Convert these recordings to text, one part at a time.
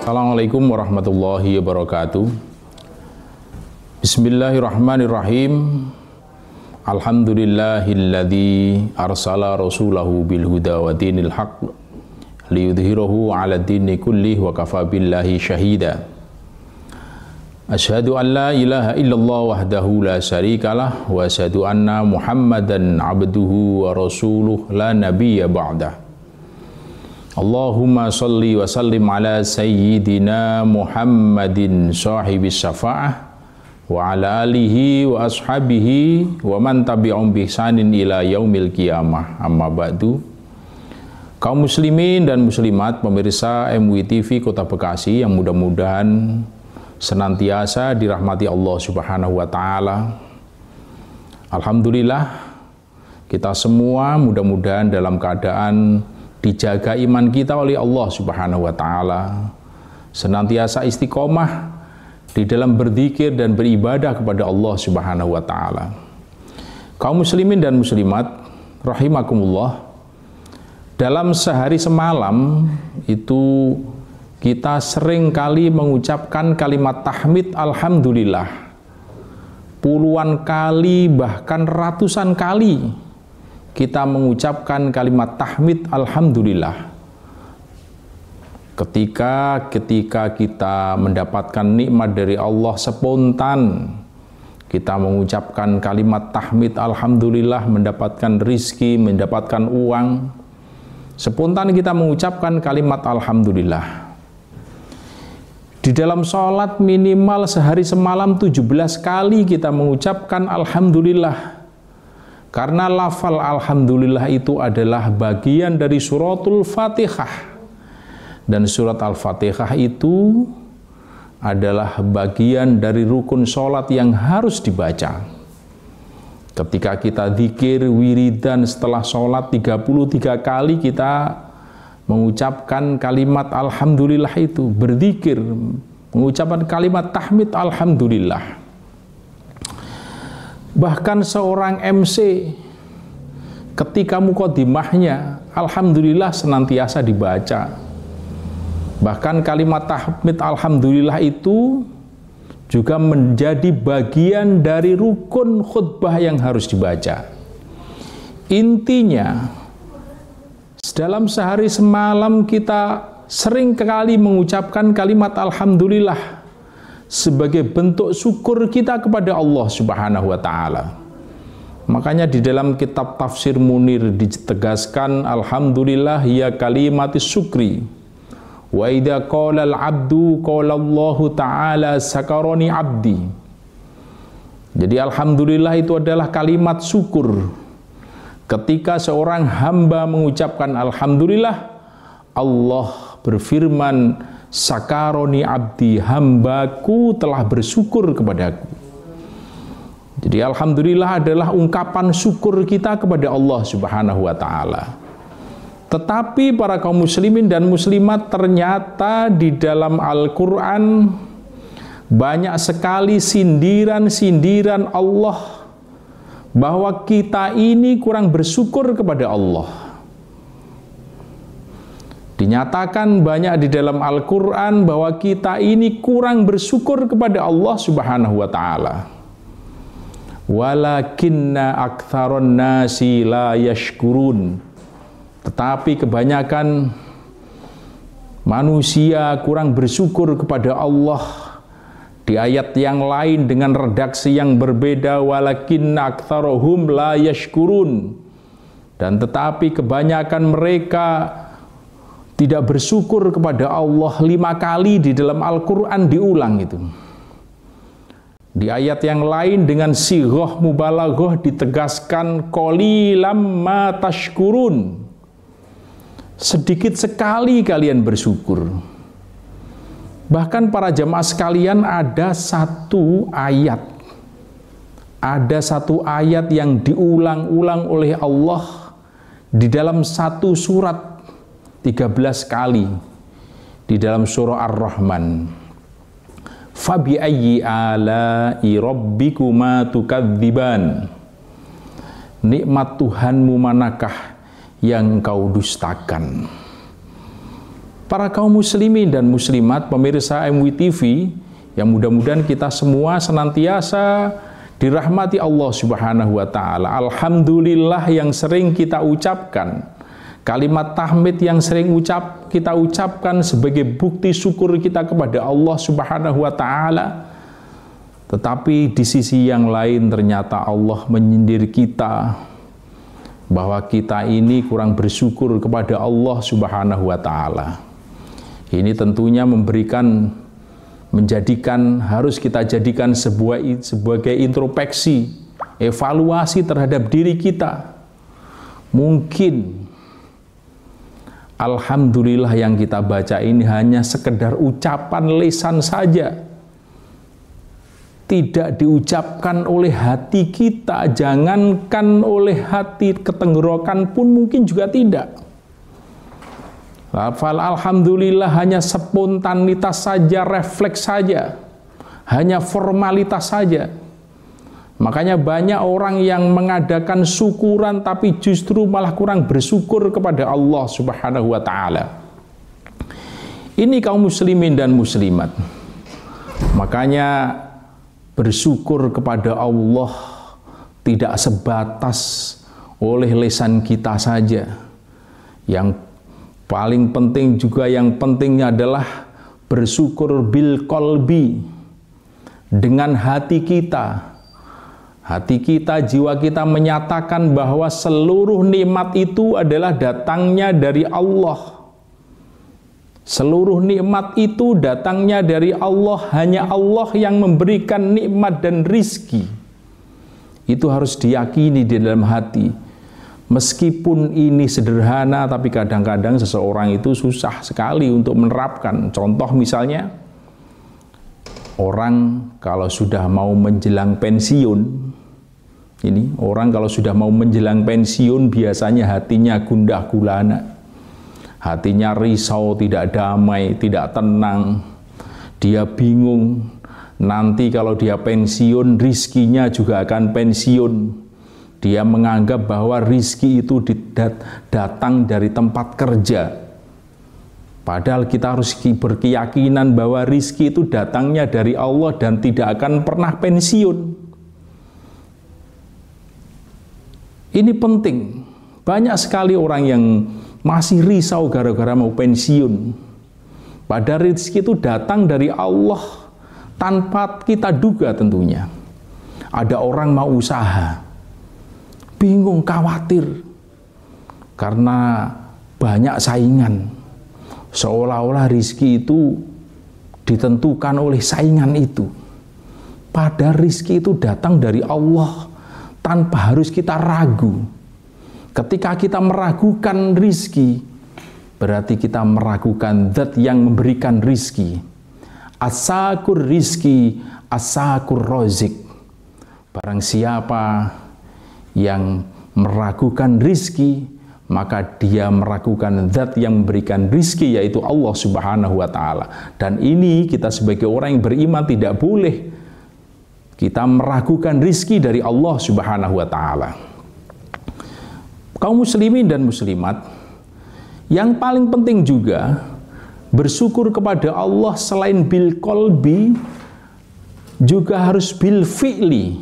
Assalamualaikum warahmatullahi wabarakatuh. Bismillahirrahmanirrahim. Alhamdulillahilladzi arsala rasulahu bil huda wa dinil haqq liyudhhirahu 'ala dini kullih wa kafa billahi syahida. Asyhadu an la ilaha illallah wahdahu la syarikalah wa asyhadu anna Muhammadan 'abduhu wa rasuluh la nabiyya ba'dah. Allahumma salli wa sallim ala sayyidina Muhammadin sahibis syafa'ah wa ala alihi wa ashabihi wa man tabi'um bi ihsanin ila yaumil qiyamah. Amma ba'du. Kaum muslimin dan muslimat pemirsa MUI TV Kota Bekasi yang mudah-mudahan senantiasa dirahmati Allah Subhanahu wa taala. Alhamdulillah, kita semua mudah-mudahan dalam keadaan dijaga iman kita oleh Allah Subhanahu wa taala, senantiasa istiqomah di dalam berzikir dan beribadah kepada Allah Subhanahu wa taala. Kaum muslimin dan muslimat rahimakumullah, dalam sehari semalam itu kita sering kali mengucapkan kalimat tahmid alhamdulillah, puluhan kali bahkan ratusan kali kita mengucapkan kalimat tahmid alhamdulillah. Ketika kita mendapatkan nikmat dari Allah, spontan kita mengucapkan kalimat tahmid alhamdulillah, mendapatkan rizki, mendapatkan uang, spontan kita mengucapkan kalimat alhamdulillah. Di dalam sholat minimal sehari semalam 17 kali kita mengucapkan alhamdulillah. Karena lafal alhamdulillah itu adalah bagian dari suratul Fatihah. Dan surat Al-Fatihah itu adalah bagian dari rukun sholat yang harus dibaca. Ketika kita zikir, wiridan setelah sholat 33 kali kita mengucapkan kalimat alhamdulillah itu, berzikir, mengucapkan kalimat tahmid alhamdulillah. Bahkan seorang MC ketika muqaddimahnya alhamdulillah senantiasa dibaca. Bahkan kalimat tahmid alhamdulillah itu juga menjadi bagian dari rukun khutbah yang harus dibaca. Intinya, dalam sehari semalam kita sering kali mengucapkan kalimat alhamdulillah sebagai bentuk syukur kita kepada Allah Subhanahu wa taala. Makanya di dalam kitab Tafsir Munir ditegaskan alhamdulillah ya kalimatis syukri. Wa idza qala al-'abdu qala Allah taala sakaroni 'abdi. Jadi alhamdulillah itu adalah kalimat syukur. Ketika seorang hamba mengucapkan alhamdulillah, Allah berfirman, sakaroni abdi, hambaku telah bersyukur kepadaku. Jadi alhamdulillah adalah ungkapan syukur kita kepada Allah Subhanahu wa taala. Tetapi para kaum muslimin dan muslimat, ternyata di dalam Al-Qur'an banyak sekali sindiran-sindiran Allah bahwa kita ini kurang bersyukur kepada Allah. Dinyatakan banyak di dalam Al-Quran bahwa kita ini kurang bersyukur kepada Allah Subhanahu wa ta'ala. Walakinna aktsaron nasi la yashkurun. Tetapi kebanyakan manusia kurang bersyukur kepada Allah. Di ayat yang lain dengan redaksi yang berbeda, walakinna aktsarohum la yashkurun. Dan tetapi kebanyakan mereka tidak bersyukur kepada Allah. 5 kali di dalam Al-Quran diulang itu. Di ayat yang lain dengan sighah mubalaghah ditegaskan qalilam ma tashkurun. Sedikit sekali kalian bersyukur. Bahkan para jamaah sekalian, ada satu ayat yang diulang-ulang oleh Allah di dalam satu surat 13 kali di dalam surah Ar-Rahman. Fabi ayyi ala'i rabbikuma tukadziban. Nikmat Tuhanmu manakah yang kau dustakan? Para kaum muslimin dan muslimat, pemirsa MWTV, yang mudah-mudahan kita semua senantiasa dirahmati Allah Subhanahu wa Ta'ala. Alhamdulillah yang sering kita ucapkan, kalimat tahmid yang sering kita ucapkan sebagai bukti syukur kita kepada Allah Subhanahu wa Ta'ala. Tetapi di sisi yang lain ternyata Allah menyindir kita bahwa kita ini kurang bersyukur kepada Allah Subhanahu wa Ta'ala. Ini tentunya harus kita jadikan sebagai introspeksi, evaluasi terhadap diri kita. Mungkin alhamdulillah yang kita baca ini hanya sekedar ucapan lisan saja, tidak diucapkan oleh hati kita, jangankan oleh hati, ketenggorokan pun mungkin juga tidak. Lafal alhamdulillah hanya spontanitas saja, refleks saja, hanya formalitas saja. Makanya banyak orang yang mengadakan syukuran tapi justru malah kurang bersyukur kepada Allah Subhanahu wa Ta'ala. Ini kaum muslimin dan muslimat. Makanya bersyukur kepada Allah tidak sebatas oleh lisan kita saja. Yang paling penting juga, yang pentingnya adalah bersyukur bil qalbi, dengan hati kita. Hati kita, jiwa kita menyatakan bahwa seluruh nikmat itu adalah datangnya dari Allah. Seluruh nikmat itu datangnya dari Allah, hanya Allah yang memberikan nikmat dan rizki. Itu harus diyakini di dalam hati. Meskipun ini sederhana, tapi kadang-kadang seseorang itu susah sekali untuk menerapkan. Contoh misalnya, orang kalau sudah mau menjelang pensiun, orang kalau sudah mau menjelang pensiun biasanya hatinya gundah gulana. Hatinya risau, tidak damai, tidak tenang. Dia bingung, nanti kalau dia pensiun, rizkinya juga akan pensiun. Dia menganggap bahwa rizki itu datang dari tempat kerja. Padahal kita harus berkeyakinan bahwa rizki itu datangnya dari Allah dan tidak akan pernah pensiun. Ini penting. Banyak sekali orang yang masih risau gara-gara mau pensiun. Padahal rizki itu datang dari Allah tanpa kita duga tentunya. Ada orang mau usaha, bingung, khawatir karena banyak saingan, seolah-olah rizki itu ditentukan oleh saingan itu. Padahal rizki itu datang dari Allah tanpa harus kita ragu. Ketika kita meragukan rizki, berarti kita meragukan zat yang memberikan rizki. As-sakur rizki, as-sakur rozik. Barang siapa yang meragukan rizki, maka dia meragukan zat yang memberikan rizki, yaitu Allah Subhanahu wa Ta'ala. Dan ini kita sebagai orang yang beriman tidak boleh kita meragukan rizki dari Allah Subhanahu wa Ta'ala. Kaum muslimin dan muslimat, yang paling penting juga bersyukur kepada Allah selain bil qalbi, juga harus bil fi'li,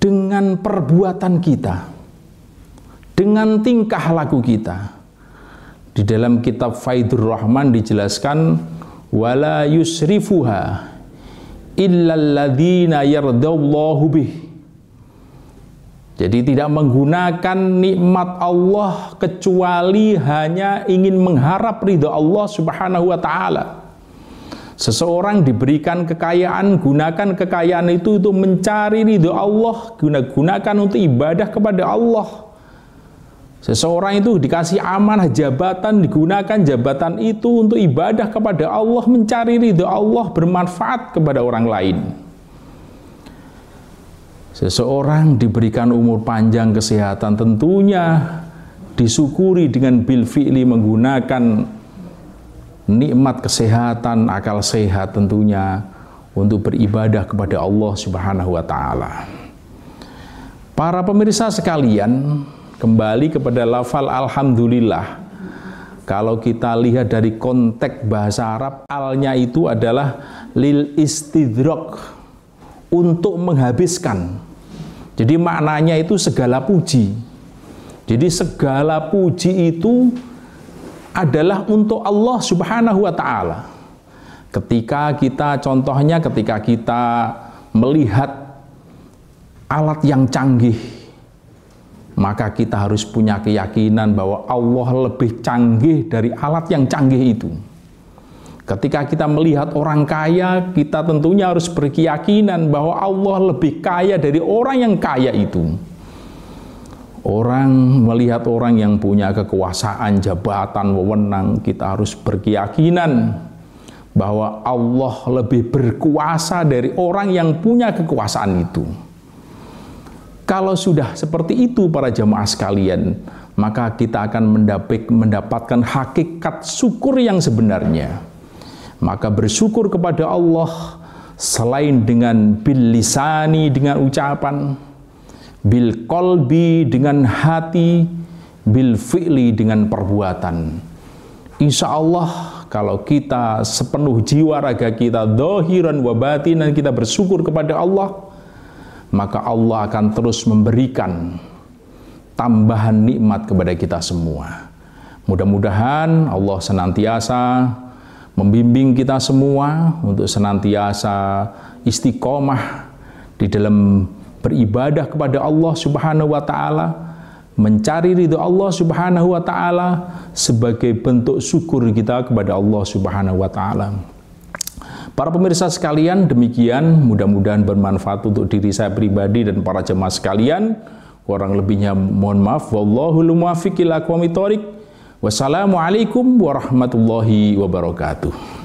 dengan perbuatan kita, dengan tingkah laku kita. Di dalam kitab Faidur Rahman dijelaskan, wala yusrifuha illalladzina yardallahu bih. Jadi tidak menggunakan nikmat Allah kecuali hanya ingin mengharap ridha Allah Subhanahu wa Ta'ala. Seseorang diberikan kekayaan, gunakan kekayaan itu untuk mencari ridha Allah, gunakan untuk ibadah kepada Allah. Seseorang itu dikasih amanah jabatan, digunakan jabatan itu untuk ibadah kepada Allah, mencari ridha Allah, bermanfaat kepada orang lain. Seseorang diberikan umur panjang, kesehatan, tentunya disyukuri dengan bil fi'li, menggunakan nikmat kesehatan, akal sehat tentunya untuk beribadah kepada Allah Subhanahu wa Ta'ala. Para pemirsa sekalian, kembali kepada lafal alhamdulillah. Kalau kita lihat dari konteks bahasa Arab, alnya itu adalah lil istidrak, untuk menghabiskan. Jadi maknanya itu segala puji. Jadi segala puji itu adalah untuk Allah Subhanahu wa ta'ala. Ketika kita, contohnya ketika kita melihat alat yang canggih, maka kita harus punya keyakinan bahwa Allah lebih canggih dari alat yang canggih itu. Ketika kita melihat orang kaya, kita tentunya harus berkeyakinan bahwa Allah lebih kaya dari orang yang kaya itu. Orang melihat orang yang punya kekuasaan, jabatan, wewenang, kita harus berkeyakinan bahwa Allah lebih berkuasa dari orang yang punya kekuasaan itu. Kalau sudah seperti itu para jamaah sekalian, maka kita akan mendapatkan hakikat syukur yang sebenarnya. Maka bersyukur kepada Allah selain dengan bil lisani, dengan ucapan, bil qalbi, dengan hati, bil fi'li, dengan perbuatan. Insya Allah kalau kita sepenuh jiwa raga kita, zahiran wa batinan, kita bersyukur kepada Allah, maka Allah akan terus memberikan tambahan nikmat kepada kita semua. Mudah-mudahan Allah senantiasa membimbing kita semua untuk senantiasa istiqomah di dalam beribadah kepada Allah Subhanahu wa ta'ala, mencari ridho Allah Subhanahu wa ta'ala sebagai bentuk syukur kita kepada Allah Subhanahu wa ta'ala. Para pemirsa sekalian, demikian mudah-mudahan bermanfaat untuk diri saya pribadi dan para jemaah sekalian. Kurang lebihnya mohon maaf. Wallahul muwaffiq ila aqwamit thoriq. Wassalamualaikum warahmatullahi wabarakatuh.